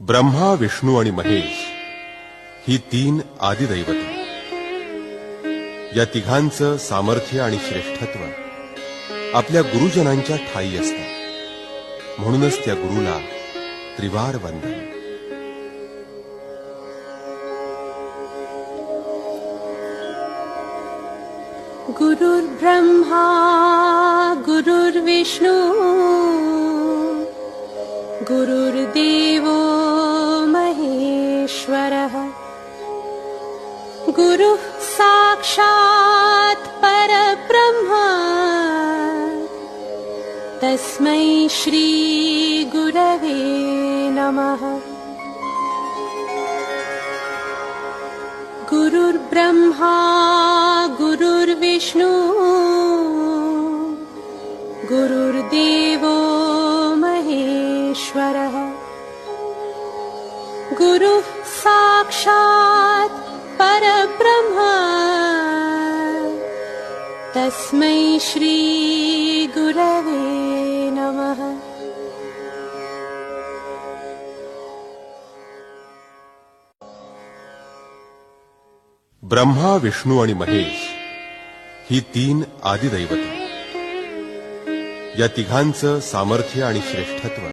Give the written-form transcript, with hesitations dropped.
ब्रह्मा, विष्णू आणि महेश ही तीन आदिदैवत, या तिघांचं सामर्थ्य आणि श्रेष्ठत्व आपल्या गुरुजनांच्या ठायी असतं. म्हणूनच त्या गुरुला त्रिवार वंदन. गुरुर्ब्रह्मा गुरुर्विष्णू गुरुर्देवो महेश्वरः गुरुः साक्षात् परब्रह्म तस्मै श्री गुरवे नमः. गुरुर्ब्रह्मा गुरुर्विष्णू गुरुर्देवो महेश्वरः गुरुः साक्षात् परब्रह्म तस्मै श्री गुरवे नमः. ब्रह्मा, विष्णू आणि महेश ही तीन आदिदैवत, या तिघांचं सामर्थ्य आणि श्रेष्ठत्व